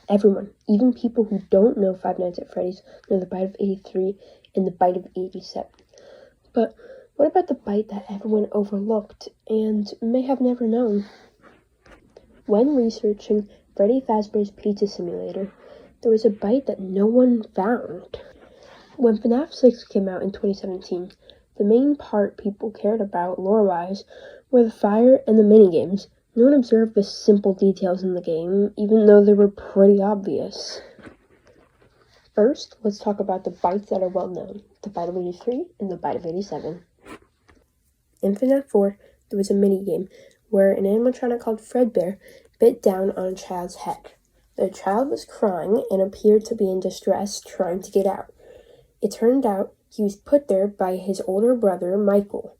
Everyone, even people who don't know Five Nights at Freddy's, know the Bite of 83 and the Bite of 87. But what about the bite that everyone overlooked and may have never known? When researching Freddy Fazbear's Pizza Simulator, there was a bite that no one found. When FNAF 6 came out in 2017, the main part people cared about lore-wise were the fire and the minigames. No one observed the simple details in the game, even though they were pretty obvious. First, let's talk about the bites that are well known, the Bite of 83 and the Bite of 87. In FNAF 4, there was a minigame where an animatronic called Fredbear bit down on a child's head. The child was crying and appeared to be in distress, trying to get out. It turned out he was put there by his older brother, Michael,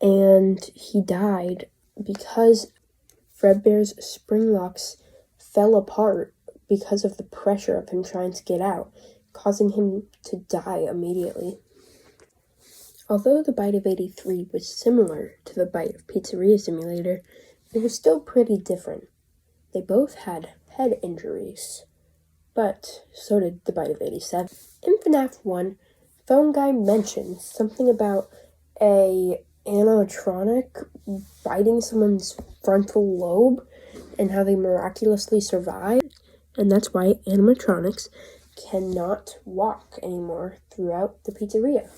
and he died because Fredbear's spring locks fell apart because of the pressure of him trying to get out, causing him to die immediately. Although the Bite of 83 was similar to the Bite of Pizzeria Simulator, it was still pretty different. They both had head injuries, but so did the Bite of 87. In FNAF 1, Phone Guy mentioned something about a animatronic biting someone's frontal lobe and how they miraculously survived, and that's why animatronics cannot walk anymore throughout the pizzeria.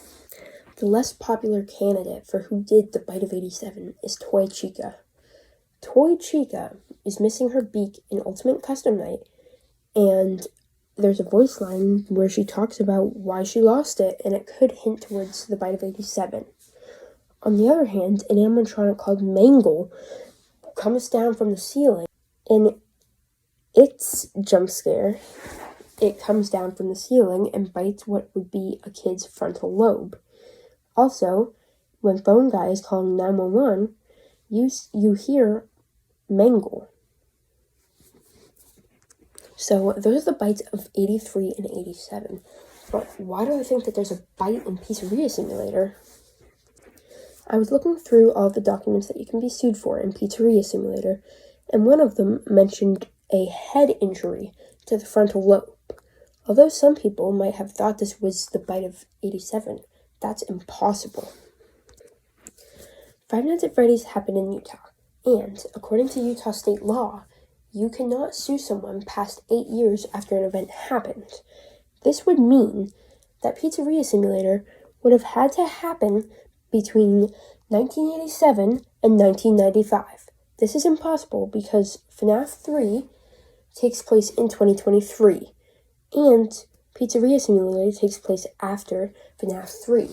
The less popular candidate for who did the Bite of 87 is Toy Chica. Toy Chica is missing her beak in Ultimate Custom Night, and there's a voice line where she talks about why she lost it, and it could hint towards the Bite of 87. On the other hand, an animatronic called Mangle comes down from the ceiling, and its jump scare, it comes down from the ceiling and bites what would be a kid's frontal lobe. Also, when Phone Guy is calling 911, you hear Mangle. So those are the bites of 83 and 87. But why do I think that there's a bite in Pizzeria Simulator? I was looking through all the documents that you can be sued for in Pizzeria Simulator, and one of them mentioned a head injury to the frontal lobe. Although some people might have thought this was the Bite of 87, that's impossible. Five Nights at Freddy's happened in Utah, and according to Utah state law, you cannot sue someone past 8 years after an event happened. This would mean that Pizzeria Simulator would have had to happen between 1987 and 1995. This is impossible because FNAF 3 takes place in 2023, and Pizzeria Simulator takes place after FNAF 3.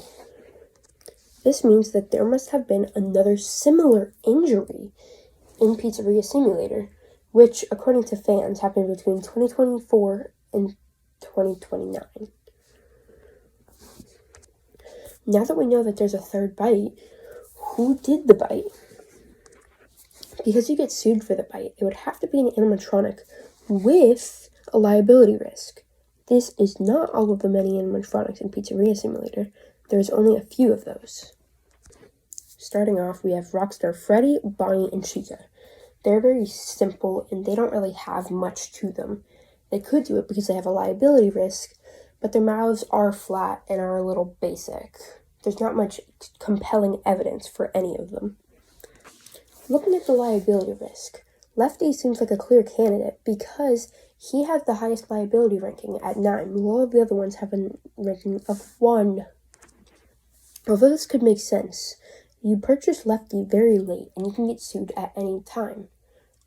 This means that there must have been another similar injury in Pizzeria Simulator, which, according to fans, happened between 2024 and 2029. Now that we know that there's a third bite, who did the bite? Because you get sued for the bite, it would have to be an animatronic with a liability risk. This is not all of the many animatronics in Pizzeria Simulator. There's only a few of those. Starting off, we have Rockstar Freddy, Bonnie, and Chica. They're very simple, and they don't really have much to them. They could do it because they have a liability risk, but their mouths are flat and are a little basic. There's not much compelling evidence for any of them. Looking at the liability risk, Lefty seems like a clear candidate because he has the highest liability ranking at 9, while all of the other ones have a ranking of 1. Although this could make sense, you purchase Lefty very late and you can get sued at any time.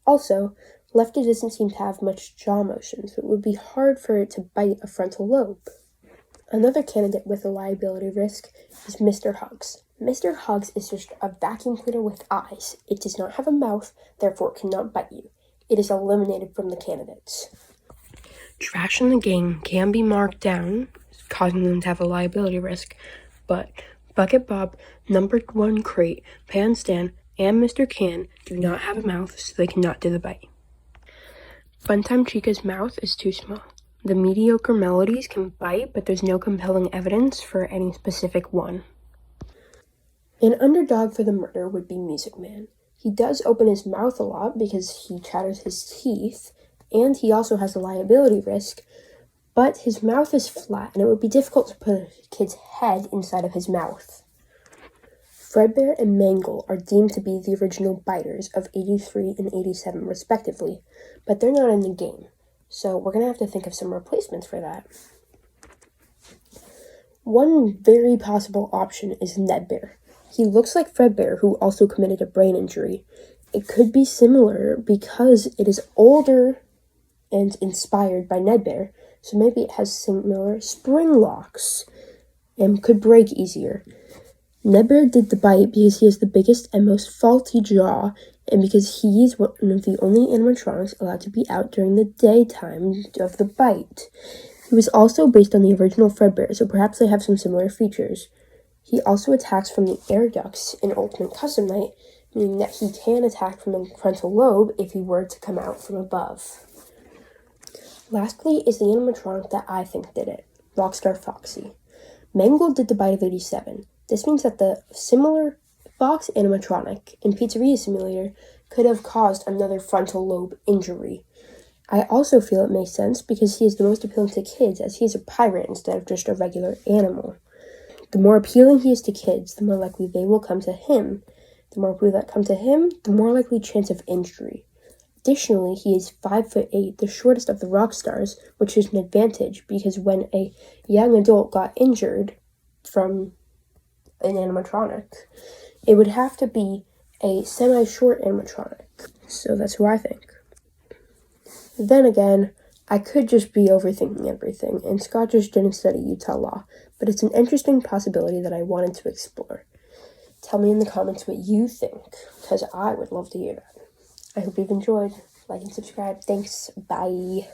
Also, Lefty doesn't seem to have much jaw motion, so it would be hard for it to bite a frontal lobe. Another candidate with a liability risk is Mr. Hugs. Mr. Hugs is just a vacuum cleaner with eyes. It does not have a mouth, therefore it cannot bite you. It is eliminated from the candidates. Trash in the gang can be marked down, causing them to have a liability risk, but Bucket Bob, Number 1 Crate, Pan Stan, and Mr. Can do not have a mouth, so they cannot do the bite. Funtime Chica's mouth is too small. The mediocre melodies can bite, but there's no compelling evidence for any specific one. An underdog for the murder would be Music Man. He does open his mouth a lot because he chatters his teeth, and he also has a liability risk, but his mouth is flat, and it would be difficult to put a kid's head inside of his mouth. Fredbear and Mangle are deemed to be the original biters of 83 and 87, respectively, but they're not in the game, so we're going to have to think of some replacements for that. One very possible option is Nedbear. He looks like Fredbear, who also committed a brain injury. It could be similar because it is older and inspired by Nedbear, so maybe it has similar spring locks and could break easier. Nedbear did the bite because he has the biggest and most faulty jaw, and because he is one of the only animatronics allowed to be out during the daytime of the bite. He was also based on the original Fredbear, so perhaps they have some similar features. He also attacks from the air ducts in Ultimate Custom Night, meaning that he can attack from the frontal lobe if he were to come out from above. Lastly is the animatronic that I think did it, Rockstar Foxy. Mangle did the Bite of 87. This means that the similar Fox animatronic in Pizzeria Simulator could have caused another frontal lobe injury. I also feel it makes sense because he is the most appealing to kids, as he is a pirate instead of just a regular animal. The more appealing he is to kids, the more likely they will come to him. The more people that come to him, the more likely chance of injury. Additionally, he is 5'8", the shortest of the rock stars, which is an advantage because when a young adult got injured from an animatronic, it would have to be a semi-short animatronic. So that's who I think. Then again, I could just be overthinking everything, and Scott just didn't study Utah law, but it's an interesting possibility that I wanted to explore. Tell me in the comments what you think, because I would love to hear that. I hope you've enjoyed. Like and subscribe. Thanks. Bye.